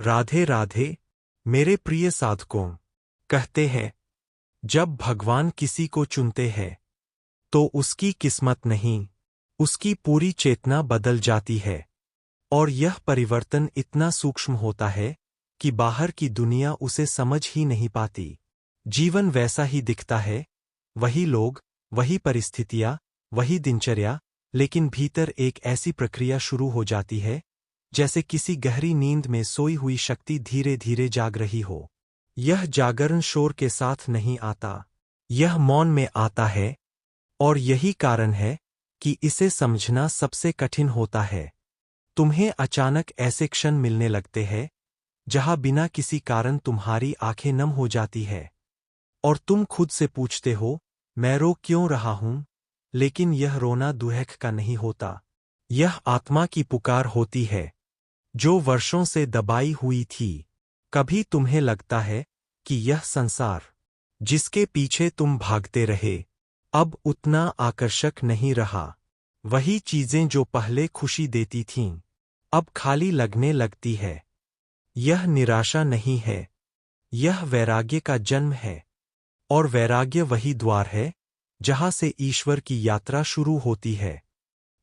राधे राधे मेरे प्रिय साधकों। कहते हैं जब भगवान किसी को चुनते हैं तो उसकी किस्मत नहीं, उसकी पूरी चेतना बदल जाती है। और यह परिवर्तन इतना सूक्ष्म होता है कि बाहर की दुनिया उसे समझ ही नहीं पाती। जीवन वैसा ही दिखता है, वही लोग, वही परिस्थितियां, वही दिनचर्या, लेकिन भीतर एक ऐसी प्रक्रिया शुरू हो जाती है जैसे किसी गहरी नींद में सोई हुई शक्ति धीरे धीरे जाग रही हो। यह जागरण शोर के साथ नहीं आता, यह मौन में आता है। और यही कारण है कि इसे समझना सबसे कठिन होता है। तुम्हें अचानक ऐसे क्षण मिलने लगते हैं जहां बिना किसी कारण तुम्हारी आंखें नम हो जाती है और तुम खुद से पूछते हो, मैं रो क्यों रहा हूं? लेकिन यह रोना दुहक का नहीं होता, यह आत्मा की पुकार होती है जो वर्षों से दबाई हुई थी। कभी तुम्हें लगता है कि यह संसार जिसके पीछे तुम भागते रहे अब उतना आकर्षक नहीं रहा। वही चीजें जो पहले खुशी देती थीं अब खाली लगने लगती है। यह निराशा नहीं है, यह वैराग्य का जन्म है। और वैराग्य वही द्वार है जहां से ईश्वर की यात्रा शुरू होती है।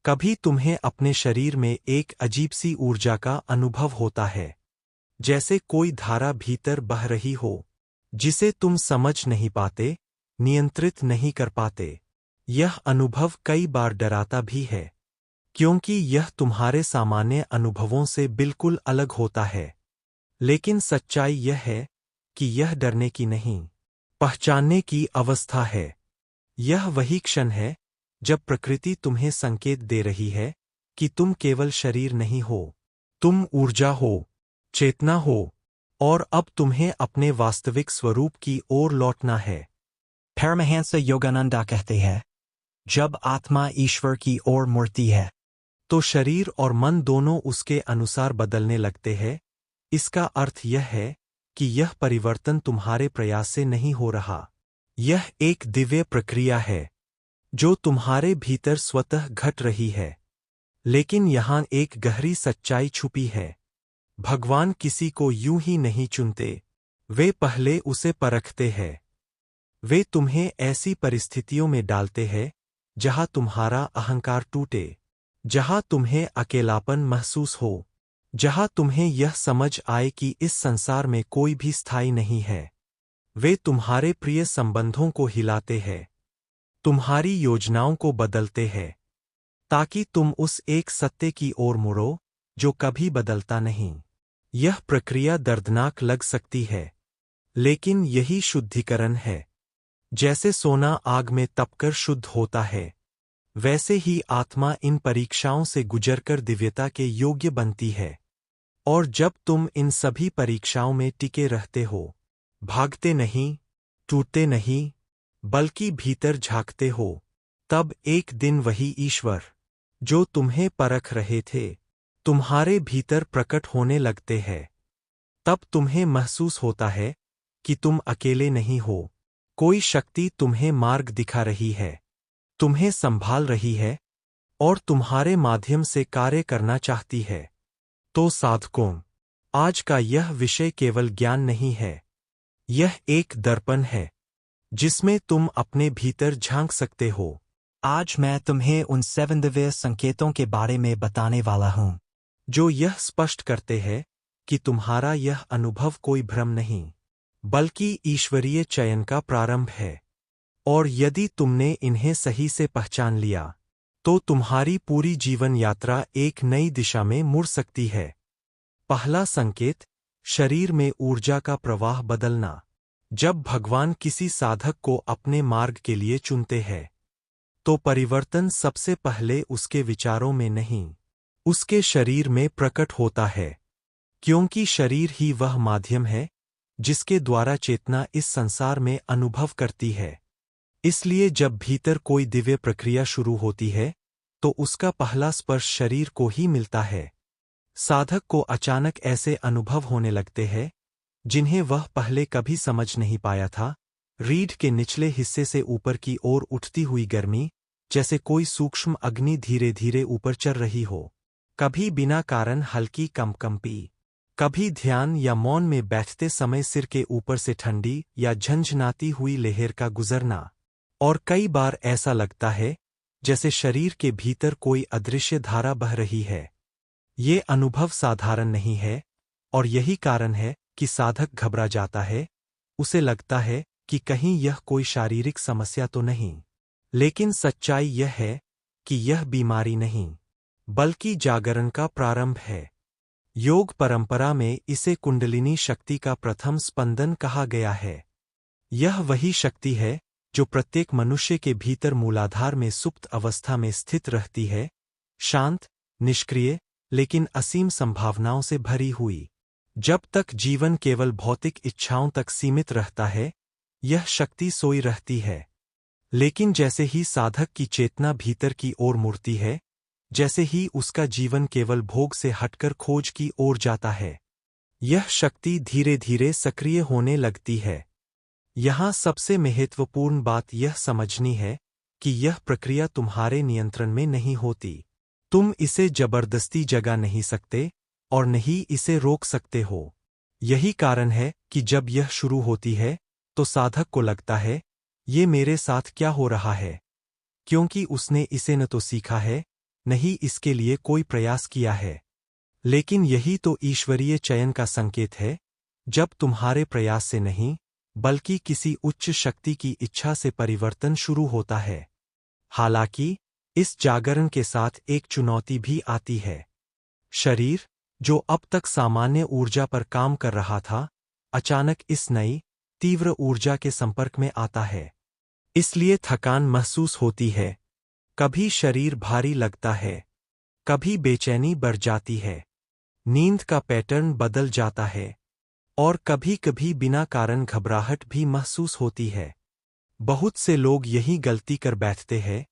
कभी तुम्हें अपने शरीर में एक अजीब सी ऊर्जा का अनुभव होता है, जैसे कोई धारा भीतर बह रही हो जिसे तुम समझ नहीं पाते, नियंत्रित नहीं कर पाते। यह अनुभव कई बार डराता भी है, क्योंकि यह तुम्हारे सामान्य अनुभवों से बिल्कुल अलग होता है। लेकिन सच्चाई यह है कि यह डरने की नहीं, पहचानने की अवस्था है। यह वही क्षण है जब प्रकृति तुम्हें संकेत दे रही है कि तुम केवल शरीर नहीं हो, तुम ऊर्जा हो, चेतना हो, और अब तुम्हें अपने वास्तविक स्वरूप की ओर लौटना है। परमहंस योगानंदा कहते हैं, जब आत्मा ईश्वर की ओर मुड़ती है तो शरीर और मन दोनों उसके अनुसार बदलने लगते हैं। इसका अर्थ यह है कि यह परिवर्तन तुम्हारे प्रयास से नहीं हो रहा, यह एक दिव्य प्रक्रिया है जो तुम्हारे भीतर स्वतः घट रही है। लेकिन यहां एक गहरी सच्चाई छुपी है। भगवान किसी को यूं ही नहीं चुनते, वे पहले उसे परखते हैं। वे तुम्हें ऐसी परिस्थितियों में डालते हैं जहां तुम्हारा अहंकार टूटे, जहां तुम्हें अकेलापन महसूस हो, जहां तुम्हें यह समझ आए कि इस संसार में कोई भी स्थायी नहीं है। वे तुम्हारे प्रिय संबंधों को हिलाते हैं, तुम्हारी योजनाओं को बदलते हैं, ताकि तुम उस एक सत्य की ओर मुड़ो जो कभी बदलता नहीं। यह प्रक्रिया दर्दनाक लग सकती है, लेकिन यही शुद्धिकरण है। जैसे सोना आग में तपकर शुद्ध होता है, वैसे ही आत्मा इन परीक्षाओं से गुजरकर दिव्यता के योग्य बनती है। और जब तुम इन सभी परीक्षाओं में टिके रहते हो, भागते नहीं, टूटते नहीं, बल्कि भीतर झांकते हो, तब एक दिन वही ईश्वर जो तुम्हें परख रहे थे तुम्हारे भीतर प्रकट होने लगते हैं। तब तुम्हें महसूस होता है कि तुम अकेले नहीं हो, कोई शक्ति तुम्हें मार्ग दिखा रही है, तुम्हें संभाल रही है और तुम्हारे माध्यम से कार्य करना चाहती है। तो साधकों, आज का यह विषय केवल ज्ञान नहीं है, यह एक दर्पण है जिसमें तुम अपने भीतर झांक सकते हो। आज मैं तुम्हें उन 7 दिव्य संकेतों के बारे में बताने वाला हूं जो यह स्पष्ट करते हैं कि तुम्हारा यह अनुभव कोई भ्रम नहीं, बल्कि ईश्वरीय चयन का प्रारंभ है। और यदि तुमने इन्हें सही से पहचान लिया तो तुम्हारी पूरी जीवन यात्रा एक नई दिशा में मुड़ सकती है। पहला संकेत, शरीर में ऊर्जा का प्रवाह बदलना। जब भगवान किसी साधक को अपने मार्ग के लिए चुनते हैं तो परिवर्तन सबसे पहले उसके विचारों में नहीं, उसके शरीर में प्रकट होता है, क्योंकि शरीर ही वह माध्यम है जिसके द्वारा चेतना इस संसार में अनुभव करती है। इसलिए जब भीतर कोई दिव्य प्रक्रिया शुरू होती है तो उसका पहला स्पर्श शरीर को ही मिलता है। साधक को अचानक ऐसे अनुभव होने लगते हैं जिन्हें वह पहले कभी समझ नहीं पाया था। रीढ़ के निचले हिस्से से ऊपर की ओर उठती हुई गर्मी, जैसे कोई सूक्ष्म अग्नि धीरे धीरे ऊपर चढ़ रही हो, कभी बिना कारण हल्की कंपकंपी, कभी ध्यान या मौन में बैठते समय सिर के ऊपर से ठंडी या झंझनाती हुई लहर का गुजरना। और कई बार ऐसा लगता है जैसे शरीर के भीतर कोई अदृश्य धारा बह रही है। ये अनुभव साधारण नहीं है, और यही कारण है कि साधक घबरा जाता है। उसे लगता है कि कहीं यह कोई शारीरिक समस्या तो नहीं। लेकिन सच्चाई यह है कि यह बीमारी नहीं, बल्कि जागरण का प्रारंभ है। योग परंपरा में इसे कुंडलिनी शक्ति का प्रथम स्पंदन कहा गया है। यह वही शक्ति है जो प्रत्येक मनुष्य के भीतर मूलाधार में सुप्त अवस्था में स्थित रहती है, शांत, निष्क्रिय, लेकिन असीम संभावनाओं से भरी हुई। जब तक जीवन केवल भौतिक इच्छाओं तक सीमित रहता है, यह शक्ति सोई रहती है। लेकिन जैसे ही साधक की चेतना भीतर की ओर मुड़ती है, जैसे ही उसका जीवन केवल भोग से हटकर खोज की ओर जाता है, यह शक्ति धीरे धीरे सक्रिय होने लगती है। यहाँ सबसे महत्वपूर्ण बात यह समझनी है कि यह प्रक्रिया तुम्हारे नियंत्रण में नहीं होती। तुम इसे जबरदस्ती जगा नहीं सकते और नहीं इसे रोक सकते हो। यही कारण है कि जब यह शुरू होती है तो साधक को लगता है, ये मेरे साथ क्या हो रहा है, क्योंकि उसने इसे न तो सीखा है, नहीं इसके लिए कोई प्रयास किया है। लेकिन यही तो ईश्वरीय चयन का संकेत है, जब तुम्हारे प्रयास से नहीं, बल्कि किसी उच्च शक्ति की इच्छा से परिवर्तन शुरू होता है। हालांकि इस जागरण के साथ एक चुनौती भी आती है। शरीर, जो अब तक सामान्य ऊर्जा पर काम कर रहा था, अचानक इस नई, तीव्र ऊर्जा के संपर्क में आता है। इसलिए थकान महसूस होती है, कभी शरीर भारी लगता है, कभी बेचैनी बढ़ जाती है, नींद का पैटर्न बदल जाता है, और कभी कभी बिना कारण घबराहट भी महसूस होती है। बहुत से लोग यही गलती कर बैठते हैं,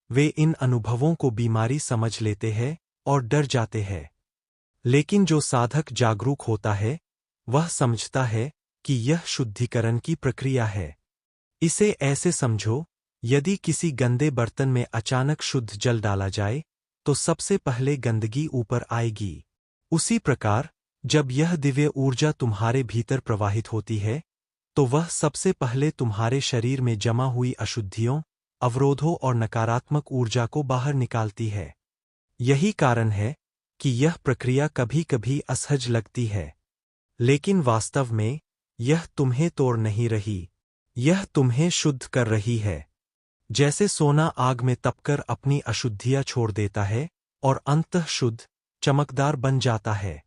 वे इन अनुभवों को बीमारी समझ लेते हैं और डर जाते हैं। लेकिन जो साधक जागरूक होता है, वह समझता है कि यह शुद्धिकरण की प्रक्रिया है। इसे ऐसे समझो, यदि किसी गंदे बर्तन में अचानक शुद्ध जल डाला जाए, तो सबसे पहले गंदगी ऊपर आएगी। उसी प्रकार, जब यह दिव्य ऊर्जा तुम्हारे भीतर प्रवाहित होती है, तो वह सबसे पहले तुम्हारे शरीर में जमा हुई अशुद्धियों, अवरोधों और नकारात्मक ऊर्जा को बाहर निकालती है। यही कारण है कि यह प्रक्रिया कभी कभी असहज लगती है, लेकिन वास्तव में यह तुम्हें तोड़ नहीं रही, यह तुम्हें शुद्ध कर रही है। जैसे सोना आग में तपकर अपनी अशुद्धियां छोड़ देता है और अंततः शुद्ध, चमकदार बन जाता है,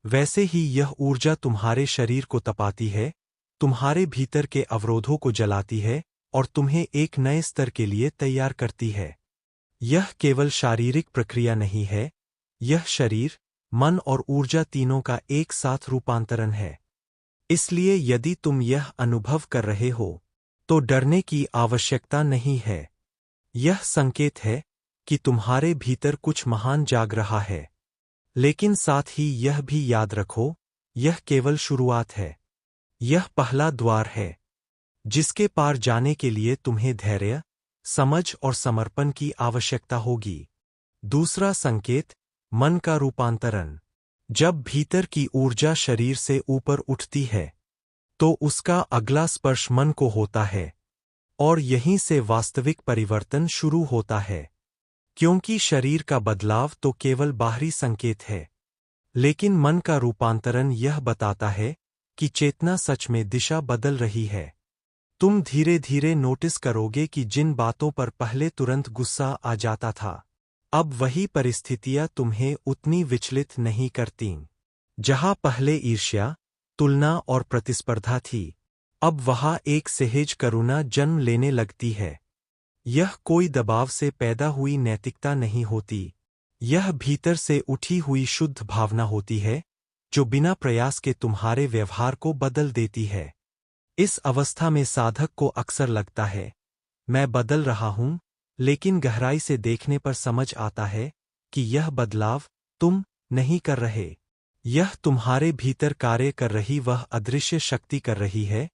वैसे ही यह ऊर्जा तुम्हारे शरीर को तपाती है, तुम्हारे भीतर के अवरोधों को जलाती है और तुम्हें एक नए स्तर के लिए तैयार करती है। यह केवल शारीरिक प्रक्रिया नहीं है, यह शरीर, मन और ऊर्जा तीनों का एक साथ रूपांतरण है। इसलिए यदि तुम यह अनुभव कर रहे हो, तो डरने की आवश्यकता नहीं है। यह संकेत है कि तुम्हारे भीतर कुछ महान जाग रहा है। लेकिन साथ ही यह भी याद रखो, यह केवल शुरुआत है। यह पहला द्वार है, जिसके पार जाने के लिए तुम्हें धैर्य, समझ और समर्पण की आवश्यकता होगी। दूसरा संकेत, मन का रूपांतरण। जब भीतर की ऊर्जा शरीर से ऊपर उठती है, तो उसका अगला स्पर्श मन को होता है, और यहीं से वास्तविक परिवर्तन शुरू होता है। क्योंकि शरीर का बदलाव तो केवल बाहरी संकेत है, लेकिन मन का रूपांतरण यह बताता है कि चेतना सच में दिशा बदल रही है। तुम धीरे धीरे नोटिस करोगे कि जिन बातों पर पहले तुरंत गुस्सा आ जाता था, अब वही परिस्थितियां तुम्हें उतनी विचलित नहीं करतीं। जहां पहले ईर्ष्या, तुलना और प्रतिस्पर्धा थी, अब वहां एक सहज करुणा जन्म लेने लगती है। यह कोई दबाव से पैदा हुई नैतिकता नहीं होती, यह भीतर से उठी हुई शुद्ध भावना होती है, जो बिना प्रयास के तुम्हारे व्यवहार को बदल देती है। इस अवस्था में साधक को अक्सर लगता है, मैं बदल रहा हूं, लेकिन गहराई से देखने पर समझ आता है कि यह बदलाव तुम नहीं कर रहे। यह तुम्हारे भीतर कार्य कर रही वह अदृश्य शक्ति कर रही है,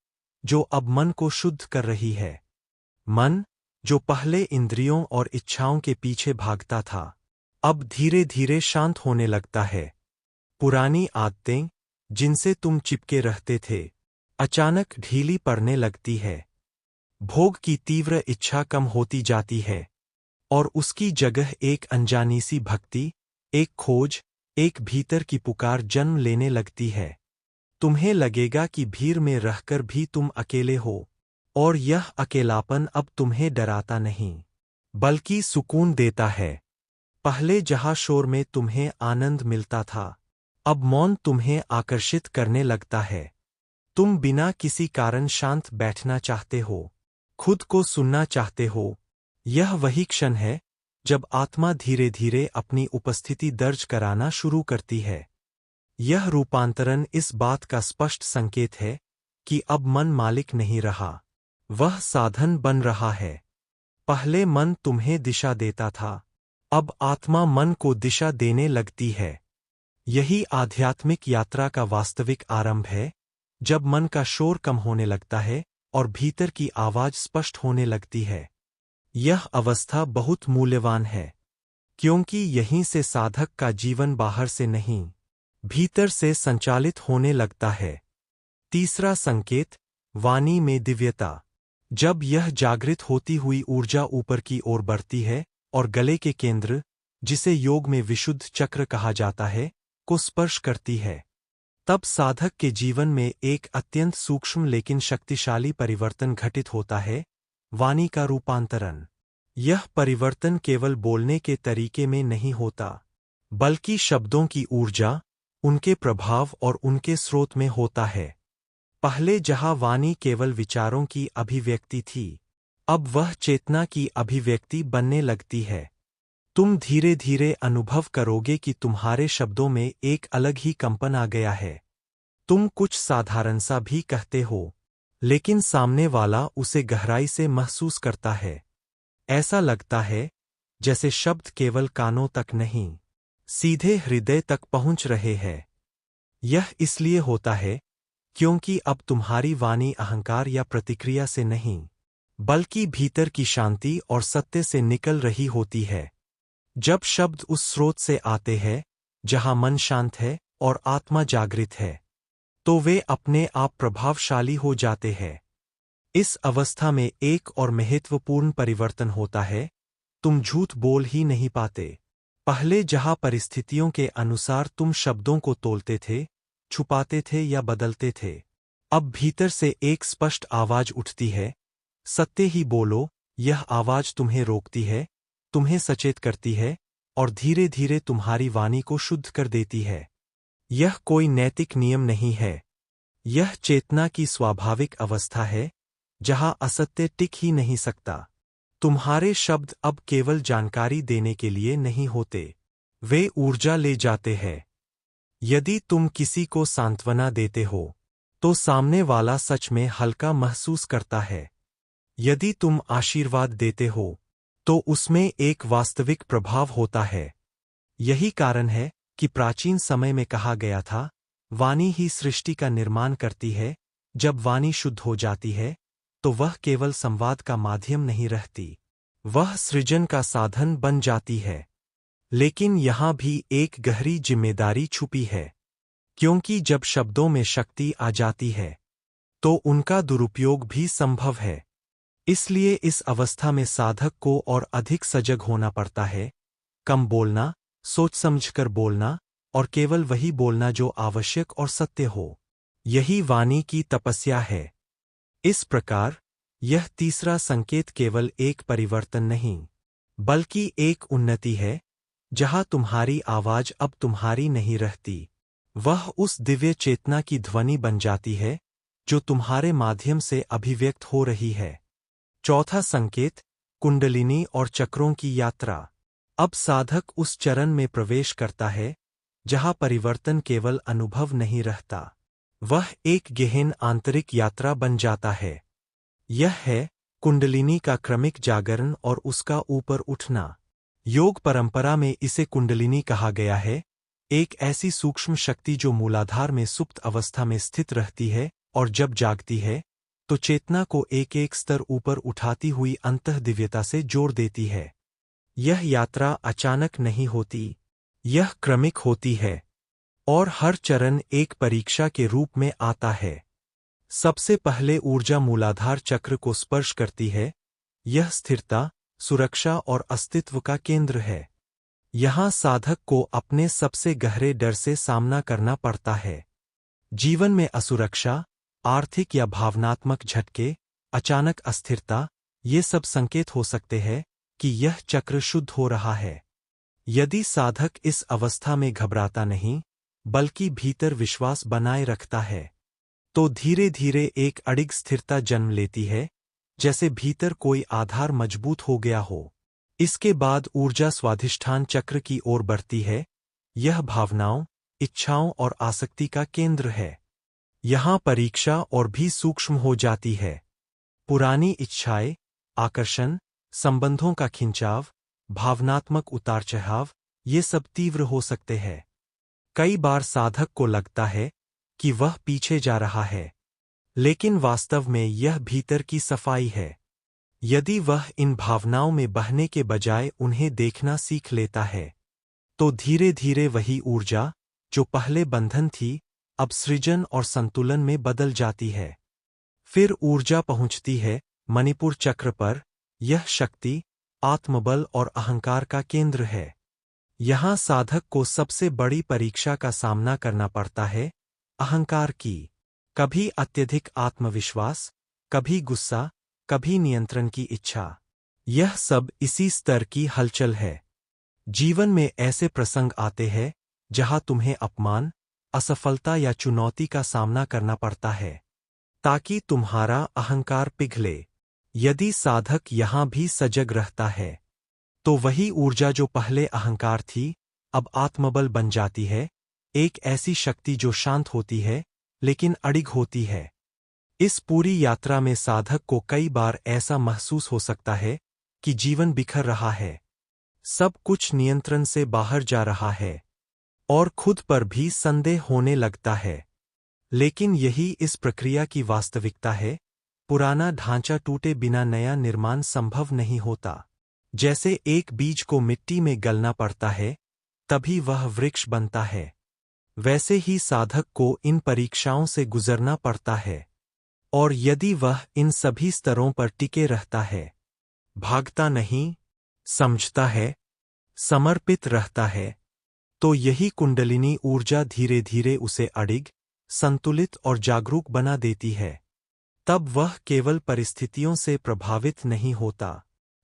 जो अब मन को शुद्ध कर रही है। मन, जो पहले इंद्रियों और इच्छाओं के पीछे भागता था, अब धीरे धीरे शांत होने लगता है। पुरानी आदतें, जिनसे तुम चिपके रहते थे, अचानक ढीली पड़ने लगती है। भोग की तीव्र इच्छा कम होती जाती है और उसकी जगह एक अनजानी सी भक्ति, एक खोज, एक भीतर की पुकार जन्म लेने लगती है। तुम्हें लगेगा कि भीड़ में रहकर भी तुम अकेले हो, और यह अकेलापन अब तुम्हें डराता नहीं, बल्कि सुकून देता है। पहले जहाँ शोर में तुम्हें आनंद मिलता था, अब मौन तुम्हें आकर्षित करने लगता है। तुम बिना किसी कारण शांत बैठना चाहते हो, खुद को सुनना चाहते हो। यह वही क्षण है जब आत्मा धीरे धीरे अपनी उपस्थिति दर्ज कराना शुरू करती है। यह रूपांतरण इस बात का स्पष्ट संकेत है कि अब मन मालिक नहीं रहा, वह साधन बन रहा है। पहले मन तुम्हें दिशा देता था, अब आत्मा मन को दिशा देने लगती है। यही आध्यात्मिक यात्रा का वास्तविक आरंभ है, जब मन का शोर कम होने लगता है और भीतर की आवाज स्पष्ट होने लगती है। यह अवस्था बहुत मूल्यवान है, क्योंकि यहीं से साधक का जीवन बाहर से नहीं, भीतर से संचालित होने लगता है। तीसरा संकेत, वाणी में दिव्यता। जब यह जागृत होती हुई ऊर्जा ऊपर की ओर बढ़ती है और गले के केंद्र, जिसे योग में विशुद्ध चक्र कहा जाता है, को स्पर्श करती है, तब साधक के जीवन में एक अत्यंत सूक्ष्म लेकिन शक्तिशाली परिवर्तन घटित होता है, वाणी का रूपांतरण। यह परिवर्तन केवल बोलने के तरीके में नहीं होता, बल्कि शब्दों की ऊर्जा, उनके प्रभाव और उनके स्रोत में होता है। पहले जहाँ वाणी केवल विचारों की अभिव्यक्ति थी, अब वह चेतना की अभिव्यक्ति बनने लगती है। तुम धीरे धीरे अनुभव करोगे कि तुम्हारे शब्दों में एक अलग ही कंपन आ गया है। तुम कुछ साधारण सा भी कहते हो, लेकिन सामने वाला उसे गहराई से महसूस करता है। ऐसा लगता है जैसे शब्द केवल कानों तक नहीं, सीधे हृदय तक पहुंच रहे हैं। यह इसलिए होता है क्योंकि अब तुम्हारी वाणी अहंकार या प्रतिक्रिया से नहीं, बल्कि भीतर की शांति और सत्य से निकल रही होती है। जब शब्द उस स्रोत से आते हैं जहां मन शांत है और आत्मा जागृत है, तो वे अपने आप प्रभावशाली हो जाते हैं। इस अवस्था में एक और महत्वपूर्ण परिवर्तन होता है, तुम झूठ बोल ही नहीं पाते। पहले जहां परिस्थितियों के अनुसार तुम शब्दों को तोलते थे, छुपाते थे या बदलते थे, अब भीतर से एक स्पष्ट आवाज उठती है, सत्य ही बोलो। यह आवाज तुम्हें रोकती है, तुम्हें सचेत करती है और धीरे धीरे तुम्हारी वाणी को शुद्ध कर देती है। यह कोई नैतिक नियम नहीं है, यह चेतना की स्वाभाविक अवस्था है, जहां असत्य टिक ही नहीं सकता। तुम्हारे शब्द अब केवल जानकारी देने के लिए नहीं होते, वे ऊर्जा ले जाते हैं। यदि तुम किसी को सांत्वना देते हो, तो सामने वाला सच में हल्का महसूस करता है। यदि तुम आशीर्वाद देते हो, तो उसमें एक वास्तविक प्रभाव होता है। यही कारण है कि प्राचीन समय में कहा गया था, वाणी ही सृष्टि का निर्माण करती है। जब वाणी शुद्ध हो जाती है, तो वह केवल संवाद का माध्यम नहीं रहती, वह सृजन का साधन बन जाती है। लेकिन यहाँ भी एक गहरी जिम्मेदारी छुपी है, क्योंकि जब शब्दों में शक्ति आ जाती है, तो उनका दुरुपयोग भी संभव है। इसलिए इस अवस्था में साधक को और अधिक सजग होना पड़ता है, कम बोलना, सोच समझकर बोलना और केवल वही बोलना जो आवश्यक और सत्य हो। यही वाणी की तपस्या है। इस प्रकार यह तीसरा संकेत केवल एक परिवर्तन नहीं, बल्कि एक उन्नति है। जहां तुम्हारी आवाज अब तुम्हारी नहीं रहती, वह उस दिव्य चेतना की ध्वनि बन जाती है जो तुम्हारे माध्यम से अभिव्यक्त हो रही है। चौथा संकेत, कुंडलिनी और चक्रों की यात्रा। अब साधक उस चरण में प्रवेश करता है जहां परिवर्तन केवल अनुभव नहीं रहता, वह एक गहन आंतरिक यात्रा बन जाता है। यह है कुंडलिनी का क्रमिक जागरण और उसका ऊपर उठना। योग परंपरा में इसे कुंडलिनी कहा गया है, एक ऐसी सूक्ष्म शक्ति जो मूलाधार में सुप्त अवस्था में स्थित रहती है और जब जागती है तो चेतना को एक एक स्तर ऊपर उठाती हुई अंतः दिव्यता से जोड़ देती है। यह यात्रा अचानक नहीं होती, यह क्रमिक होती है और हर चरण एक परीक्षा के रूप में आता है। सबसे पहले ऊर्जा मूलाधार चक्र को स्पर्श करती है। यह स्थिरता, सुरक्षा और अस्तित्व का केंद्र है। यहाँ साधक को अपने सबसे गहरे डर से सामना करना पड़ता है। जीवन में असुरक्षा, आर्थिक या भावनात्मक झटके, अचानक अस्थिरता, ये सब संकेत हो सकते हैं कि यह चक्र शुद्ध हो रहा है। यदि साधक इस अवस्था में घबराता नहीं, बल्कि भीतर विश्वास बनाए रखता है, तो धीरे धीरे एक अडिग स्थिरता जन्म लेती है, जैसे भीतर कोई आधार मजबूत हो गया हो। इसके बाद ऊर्जा स्वाधिष्ठान चक्र की ओर बढ़ती है। यह भावनाओं, इच्छाओं और आसक्ति का केंद्र है। यहाँ परीक्षा और भी सूक्ष्म हो जाती है। पुरानी इच्छाएं, आकर्षण, संबंधों का खिंचाव, भावनात्मक उतार चढ़ाव, ये सब तीव्र हो सकते हैं। कई बार साधक को लगता है कि वह पीछे जा रहा है, लेकिन वास्तव में यह भीतर की सफाई है। यदि वह इन भावनाओं में बहने के बजाय उन्हें देखना सीख लेता है, तो धीरे धीरे वही ऊर्जा, जो पहले बंधन थी, अब सृजन और संतुलन में बदल जाती है। फिर ऊर्जा पहुंचती है मणिपुर चक्र पर। यह शक्ति, आत्मबल और अहंकार का केंद्र है। यहाँ साधक को सबसे बड़ी परीक्षा का सामना करना पड़ता है, अहंकार की। कभी अत्यधिक आत्मविश्वास, कभी गुस्सा, कभी नियंत्रण की इच्छा। यह सब इसी स्तर की हलचल है। जीवन में ऐसे प्रसंग आते हैं जहाँ तुम्हें अपमान, असफलता या चुनौती का सामना करना पड़ता है, ताकि तुम्हारा अहंकार पिघले। यदि साधक यहाँ भी सजग रहता है, तो वही ऊर्जा जो पहले अहंकार थी, अब आत्मबल बन जाती है। एक ऐसी शक्ति जो शांत होती है, लेकिन अडिग होती है। इस पूरी यात्रा में साधक को कई बार ऐसा महसूस हो सकता है कि जीवन बिखर रहा है, सब कुछ नियंत्रण से बाहर जा रहा है, और खुद पर भी संदेह होने लगता है। लेकिन यही इस प्रक्रिया की वास्तविकता है। पुराना ढांचा टूटे बिना नया निर्माण संभव नहीं होता। जैसे एक बीज को मिट्टी में गलना पड़ता है, तभी वह वृक्ष बनता है, वैसे ही साधक को इन परीक्षाओं से गुजरना पड़ता है। और यदि वह इन सभी स्तरों पर टिके रहता है, भागता नहीं, समझता है, समर्पित रहता है, तो यही कुंडलिनी ऊर्जा धीरे धीरे उसे अडिग, संतुलित और जागरूक बना देती है। तब वह केवल परिस्थितियों से प्रभावित नहीं होता,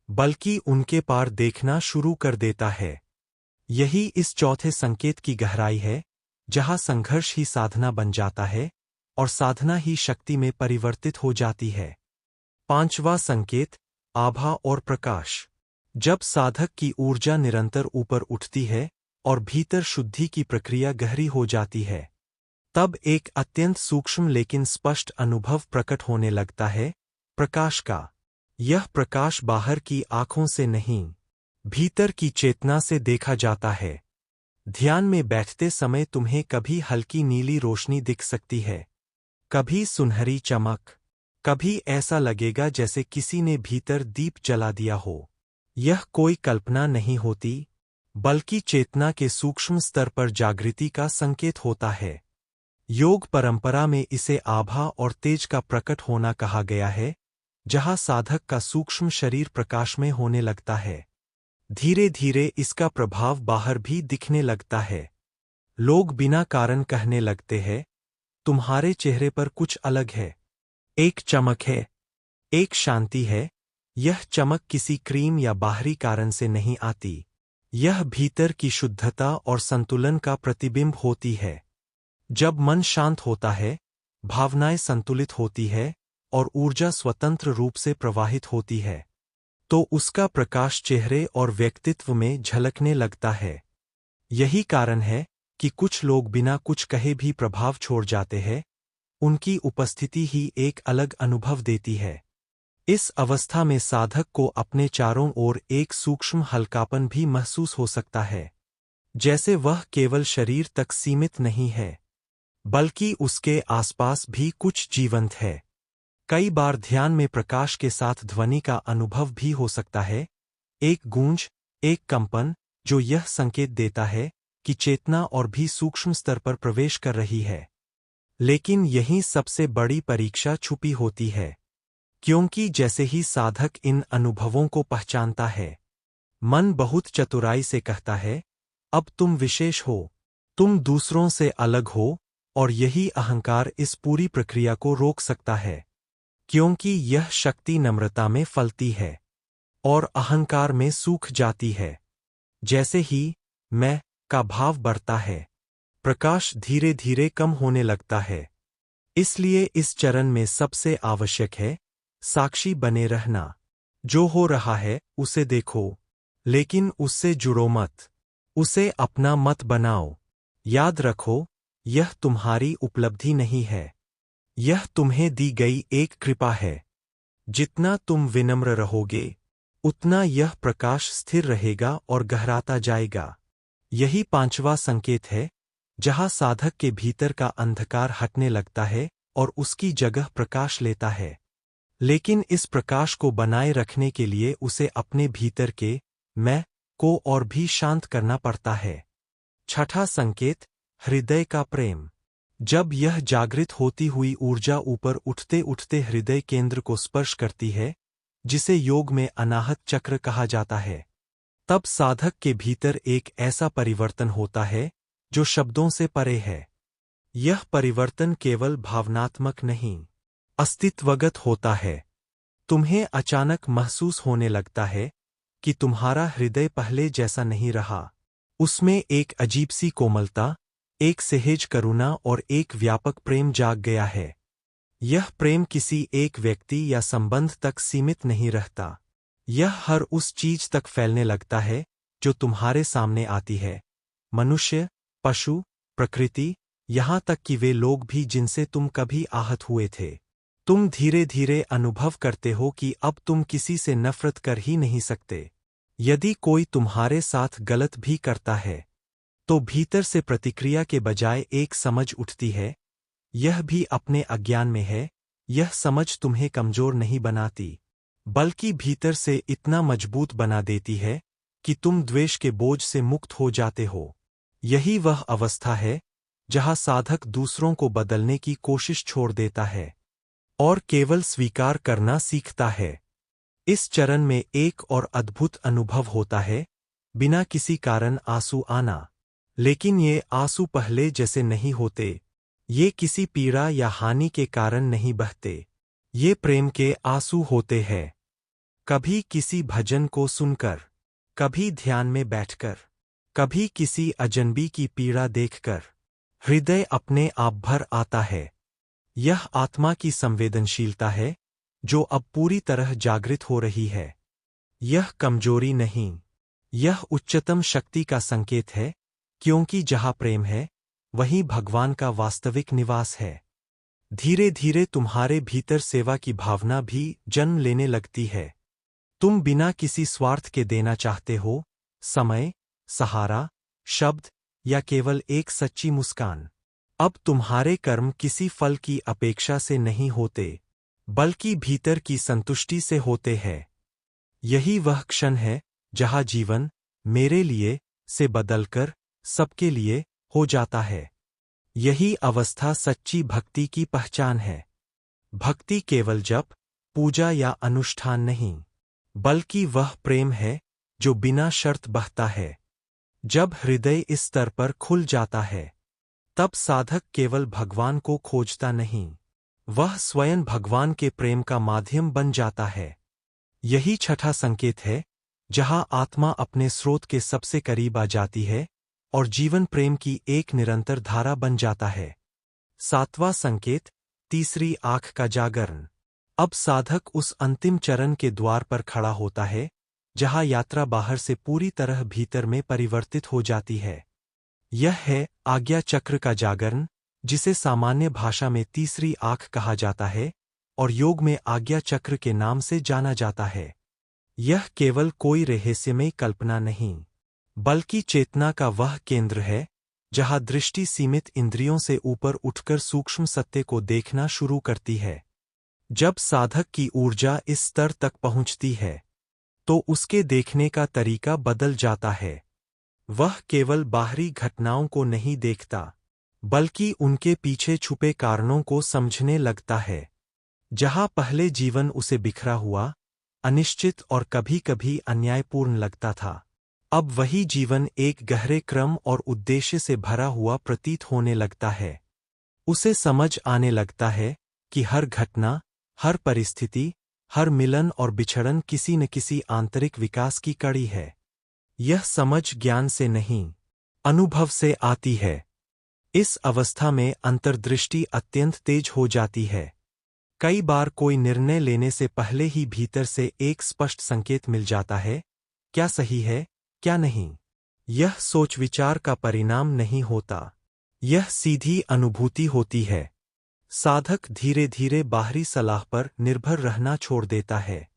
बल्कि उनके पार देखना शुरू कर देता है। यही इस चौथे संकेत की गहराई है, जहाँ संघर्ष ही साधना बन जाता है और साधना ही शक्ति में परिवर्तित हो जाती है। पांचवा संकेत, आभा और प्रकाश। जब साधक की ऊर्जा निरंतर ऊपर उठती है और भीतर शुद्धि की प्रक्रिया गहरी हो जाती है, तब एक अत्यंत सूक्ष्म लेकिन स्पष्ट अनुभव प्रकट होने लगता है, प्रकाश का। यह प्रकाश बाहर की आंखों से नहीं, भीतर की चेतना से देखा जाता है। ध्यान में बैठते समय तुम्हें कभी हल्की नीली रोशनी दिख सकती है, कभी सुनहरी चमक, कभी ऐसा लगेगा जैसे किसी ने भीतर दीप जला दिया हो। यह कोई कल्पना नहीं होती, बल्कि चेतना के सूक्ष्म स्तर पर जागृति का संकेत होता है। योग परंपरा में इसे आभा और तेज का प्रकट होना कहा गया है, जहाँ साधक का सूक्ष्म शरीर प्रकाश में होने लगता है। धीरे धीरे इसका प्रभाव बाहर भी दिखने लगता है। लोग बिना कारण कहने लगते हैं, तुम्हारे चेहरे पर कुछ अलग है, एक चमक है, एक शांति है। यह चमक किसी क्रीम या बाहरी कारण से नहीं आती, यह भीतर की शुद्धता और संतुलन का प्रतिबिंब होती है। जब मन शांत होता है, भावनाएं संतुलित होती है और ऊर्जा स्वतंत्र रूप से प्रवाहित होती है, तो उसका प्रकाश चेहरे और व्यक्तित्व में झलकने लगता है। यही कारण है कि कुछ लोग बिना कुछ कहे भी प्रभाव छोड़ जाते हैं, उनकी उपस्थिति ही एक अलग अनुभव देती है। इस अवस्था में साधक को अपने चारों ओर एक सूक्ष्म हल्कापन भी महसूस हो सकता है, जैसे वह केवल शरीर तक सीमित नहीं है, बल्कि उसके आसपास भी कुछ जीवंत है। कई बार ध्यान में प्रकाश के साथ ध्वनि का अनुभव भी हो सकता है, एक गूंज, एक कंपन, जो यह संकेत देता है कि चेतना और भी सूक्ष्म स्तर पर प्रवेश कर रही है। लेकिन यहीं सबसे बड़ी परीक्षा छुपी होती है, क्योंकि जैसे ही साधक इन अनुभवों को पहचानता है, मन बहुत चतुराई से कहता है, अब तुम विशेष हो, तुम दूसरों से अलग हो, और यही अहंकार इस पूरी प्रक्रिया को रोक सकता है, क्योंकि यह शक्ति नम्रता में फलती है और अहंकार में सूख जाती है। जैसे ही मैं का भाव बढ़ता है, प्रकाश धीरे धीरे कम होने लगता है। इसलिए इस चरण में सबसे आवश्यक है साक्षी बने रहना। जो हो रहा है उसे देखो, लेकिन उससे जुड़ो मत, उसे अपना मत बनाओ। याद रखो, यह तुम्हारी उपलब्धि नहीं है, यह तुम्हें दी गई एक कृपा है। जितना तुम विनम्र रहोगे, उतना यह प्रकाश स्थिर रहेगा और गहराता जाएगा। यही पांचवा संकेत है, जहां साधक के भीतर का अंधकार हटने लगता है और उसकी जगह प्रकाश लेता है। लेकिन इस प्रकाश को बनाए रखने के लिए उसे अपने भीतर के मैं को और भी शांत करना पड़ता है। छठा संकेत, हृदय का प्रेम। जब यह जागृत होती हुई ऊर्जा ऊपर उठते उठते हृदय केंद्र को स्पर्श करती है, जिसे योग में अनाहत चक्र कहा जाता है, तब साधक के भीतर एक ऐसा परिवर्तन होता है जो शब्दों से परे है। यह परिवर्तन केवल भावनात्मक नहीं, अस्तित्वगत होता है। तुम्हें अचानक महसूस होने लगता है कि तुम्हारा हृदय पहले जैसा नहीं रहा। उसमें एक अजीब सी कोमलता, एक सहज करुणा और एक व्यापक प्रेम जाग गया है। यह प्रेम किसी एक व्यक्ति या संबंध तक सीमित नहीं रहता। यह हर उस चीज तक फैलने लगता है जो तुम्हारे सामने आती है, मनुष्य, पशु, प्रकृति, यहाँ तक कि वे लोग भी जिनसे तुम कभी आहत हुए थे। तुम धीरे धीरे अनुभव करते हो कि अब तुम किसी से नफरत कर ही नहीं सकते। यदि कोई तुम्हारे साथ गलत भी करता है, तो भीतर से प्रतिक्रिया के बजाय एक समझ उठती है, यह भी अपने अज्ञान में है। यह समझ तुम्हें कमजोर नहीं बनाती, बल्कि भीतर से इतना मजबूत बना देती है कि तुम द्वेष के बोझ से मुक्त हो जाते हो। यही वह अवस्था है जहां साधक दूसरों को बदलने की कोशिश छोड़ देता है और केवल स्वीकार करना सीखता है। इस चरण में एक और अद्भुत अनुभव होता है, बिना किसी कारण आंसू आना। लेकिन ये आंसू पहले जैसे नहीं होते, ये किसी पीड़ा या हानि के कारण नहीं बहते, ये प्रेम के आंसू होते हैं। कभी किसी भजन को सुनकर, कभी ध्यान में बैठकर, कभी किसी अजनबी की पीड़ा देखकर, हृदय अपने आप भर आता है। यह आत्मा की संवेदनशीलता है जो अब पूरी तरह जागृत हो रही है। यह कमजोरी नहीं, यह उच्चतम शक्ति का संकेत है, क्योंकि जहां प्रेम है, वहीं भगवान का वास्तविक निवास है। धीरे धीरे तुम्हारे भीतर सेवा की भावना भी जन्म लेने लगती है। तुम बिना किसी स्वार्थ के देना चाहते हो, समय, सहारा, शब्द या केवल एक सच्ची मुस्कान। अब तुम्हारे कर्म किसी फल की अपेक्षा से नहीं होते, बल्कि भीतर की संतुष्टि से होते हैं। यही वह क्षण है जहां जीवन मेरे लिए से बदलकर सबके लिए हो जाता है। यही अवस्था सच्ची भक्ति की पहचान है। भक्ति केवल जप, पूजा या अनुष्ठान नहीं, बल्कि वह प्रेम है जो बिना शर्त बहता है। जब हृदय इस स्तर पर खुल जाता है, तब साधक केवल भगवान को खोजता नहीं, वह स्वयं भगवान के प्रेम का माध्यम बन जाता है। यही छठा संकेत है, जहां आत्मा अपने स्रोत के सबसे करीब आ जाती है और जीवन प्रेम की एक निरंतर धारा बन जाता है। सातवां संकेत, तीसरी आंख का जागरण। अब साधक उस अंतिम चरण के द्वार पर खड़ा होता है, जहां यात्रा बाहर से पूरी तरह भीतर में परिवर्तित हो जाती है। यह है आज्ञा चक्र का जागरण, जिसे सामान्य भाषा में तीसरी आंख कहा जाता है और योग में आज्ञा चक्र के नाम से जाना जाता है। यह केवल कोई रहस्यमय कल्पना नहीं, बल्कि चेतना का वह केंद्र है जहां दृष्टि सीमित इंद्रियों से ऊपर उठकर सूक्ष्म सत्य को देखना शुरू करती है। जब साधक की ऊर्जा इस स्तर तक पहुंचती है, तो उसके देखने का तरीका बदल जाता है। वह केवल बाहरी घटनाओं को नहीं देखता, बल्कि उनके पीछे छुपे कारणों को समझने लगता है। जहाँ पहले जीवन उसे बिखरा हुआ, अनिश्चित और कभी-कभी अन्यायपूर्ण लगता था, अब वही जीवन एक गहरे क्रम और उद्देश्य से भरा हुआ प्रतीत होने लगता है। उसे समझ आने लगता है कि हर घटना, हर परिस्थिति, हर मिलन और बिछड़न किसी न किसी आंतरिक विकास की कड़ी है। यह समझ ज्ञान से नहीं, अनुभव से आती है। इस अवस्था में अंतर्दृष्टि अत्यंत तेज हो जाती है। कई बार कोई निर्णय लेने से पहले ही भीतर से एक स्पष्ट संकेत मिल जाता है, क्या सही है, क्या नहीं। यह सोच विचार का परिणाम नहीं होता, यह सीधी अनुभूति होती है। साधक धीरे धीरे बाहरी सलाह पर निर्भर रहना छोड़ देता है,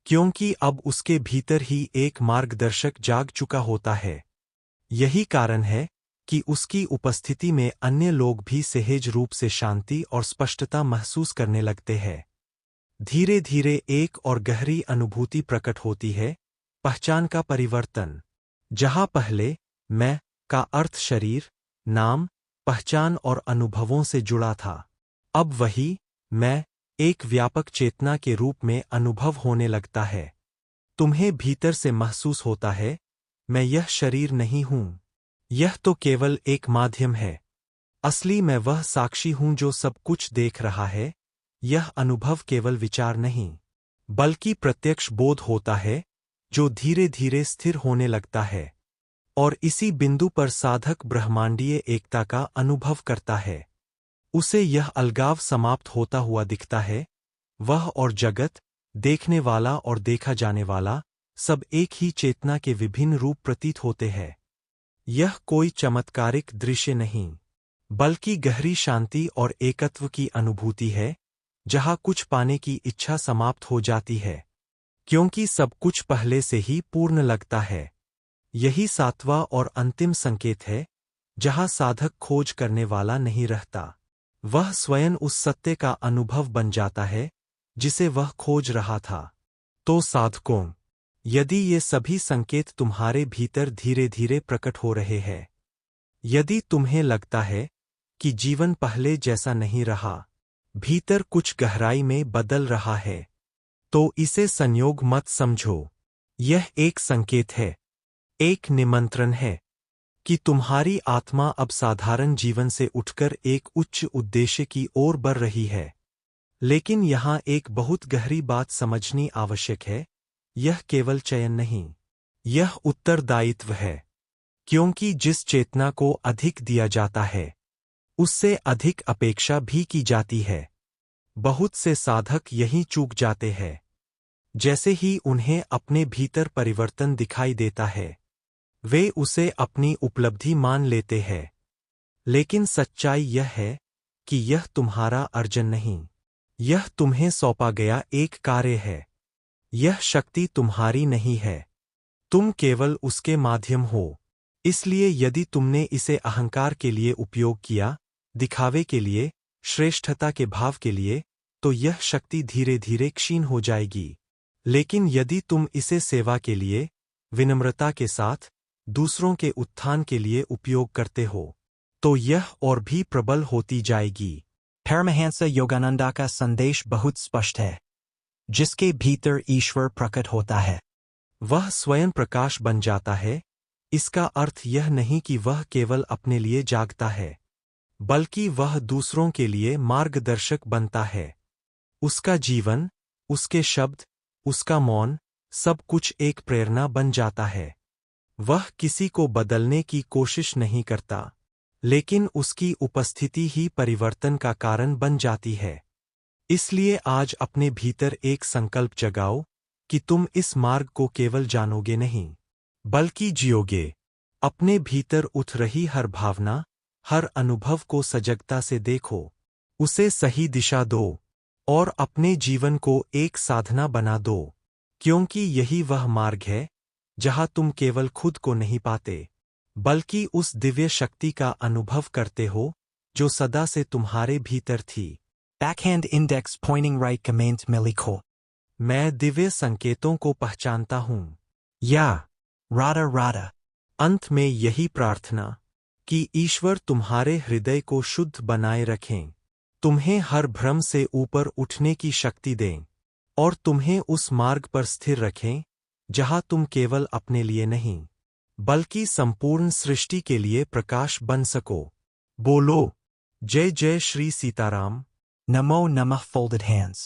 क्योंकि अब उसके भीतर ही एक मार्गदर्शक जाग चुका होता है। यही कारण है कि उसकी उपस्थिति में अन्य लोग भी सहज रूप से शांति और स्पष्टता महसूस करने लगते हैं। धीरे धीरे एक और गहरी अनुभूति प्रकट होती है, पहचान का परिवर्तन। जहाँ पहले मैं का अर्थ शरीर, नाम, पहचान और अनुभवों से जुड़ा था, अब वही मैं एक व्यापक चेतना के रूप में अनुभव होने लगता है। तुम्हें भीतर से महसूस होता है, मैं यह शरीर नहीं हूँ, यह तो केवल एक माध्यम है। असली मैं वह साक्षी हूँ जो सब कुछ देख रहा है। यह अनुभव केवल विचार नहीं, बल्कि प्रत्यक्ष बोध होता है, जो धीरे धीरे स्थिर होने लगता है। और इसी बिंदु पर साधक ब्रह्मांडीय एकता का अनुभव करता है। उसे यह अलगाव समाप्त होता हुआ दिखता है। वह और जगत, देखने वाला और देखा जाने वाला, सब एक ही चेतना के विभिन्न रूप प्रतीत होते हैं। यह कोई चमत्कारिक दृश्य नहीं, बल्कि गहरी शांति और एकत्व की अनुभूति है, जहाँ कुछ पाने की इच्छा समाप्त हो जाती है, क्योंकि सब कुछ पहले से ही पूर्ण लगता है। यही सातवां और अंतिम संकेत है, जहाँ साधक खोज करने वाला नहीं रहता। वह स्वयं उस सत्य का अनुभव बन जाता है, जिसे वह खोज रहा था। तो साधकों, यदि ये सभी संकेत तुम्हारे भीतर धीरे धीरे प्रकट हो रहे हैं, यदि तुम्हें लगता है कि जीवन पहले जैसा नहीं रहा, भीतर कुछ गहराई में बदल रहा है, तो इसे संयोग मत समझो। यह एक संकेत है, एक निमंत्रण है कि तुम्हारी आत्मा अब साधारण जीवन से उठकर एक उच्च उद्देश्य की ओर बढ़ रही है। लेकिन यहाँ एक बहुत गहरी बात समझनी आवश्यक है, यह केवल चयन नहीं, यह उत्तरदायित्व है। क्योंकि जिस चेतना को अधिक दिया जाता है, उससे अधिक अपेक्षा भी की जाती है। बहुत से साधक यही चूक जाते हैं। जैसे ही उन्हें अपने भीतर परिवर्तन दिखाई देता है, वे उसे अपनी उपलब्धि मान लेते हैं। लेकिन सच्चाई यह है कि यह तुम्हारा अर्जन नहीं, यह तुम्हें सौंपा गया एक कार्य है। यह शक्ति तुम्हारी नहीं है, तुम केवल उसके माध्यम हो। इसलिए यदि तुमने इसे अहंकार के लिए उपयोग किया, दिखावे के लिए, श्रेष्ठता के भाव के लिए, तो यह शक्ति धीरे धीरे क्षीण हो जाएगी। लेकिन यदि तुम इसे सेवा के लिए, विनम्रता के साथ, दूसरों के उत्थान के लिए उपयोग करते हो, तो यह और भी प्रबल होती जाएगी। परमहंस योगानंदा का संदेश बहुत स्पष्ट है। जिसके भीतर ईश्वर प्रकट होता है, वह स्वयं प्रकाश बन जाता है। इसका अर्थ यह नहीं कि वह केवल अपने लिए जागता है, बल्कि वह दूसरों के लिए मार्गदर्शक बनता है। उसका जीवन, उसके शब्द, उसका मौन, सब कुछ एक प्रेरणा बन जाता है। वह किसी को बदलने की कोशिश नहीं करता, लेकिन उसकी उपस्थिति ही परिवर्तन का कारण बन जाती है। इसलिए आज अपने भीतर एक संकल्प जगाओ कि तुम इस मार्ग को केवल जानोगे नहीं, बल्कि जियोगे। अपने भीतर उठ रही हर भावना, हर अनुभव को सजगता से देखो, उसे सही दिशा दो और अपने जीवन को एक साधना बना दो, क्योंकि यही वह मार्ग है जहाँ तुम केवल खुद को नहीं पाते, बल्कि उस दिव्य शक्ति का अनुभव करते हो जो सदा से तुम्हारे भीतर थी। Backhand index pointing right comment में लिखो, मैं दिव्य संकेतों को पहचानता हूँ। या राधा राधा। अंत में यही प्रार्थना कि ईश्वर तुम्हारे हृदय को शुद्ध बनाए रखें, तुम्हें हर भ्रम से ऊपर उठने की शक्ति दें और तुम्हें उस मार्ग पर स्थिर रखें जहां तुम केवल अपने लिए नहीं बल्कि संपूर्ण सृष्टि के लिए प्रकाश बन सको। बोलो जय जय Shri Sitaram. Namo Namah folded hands.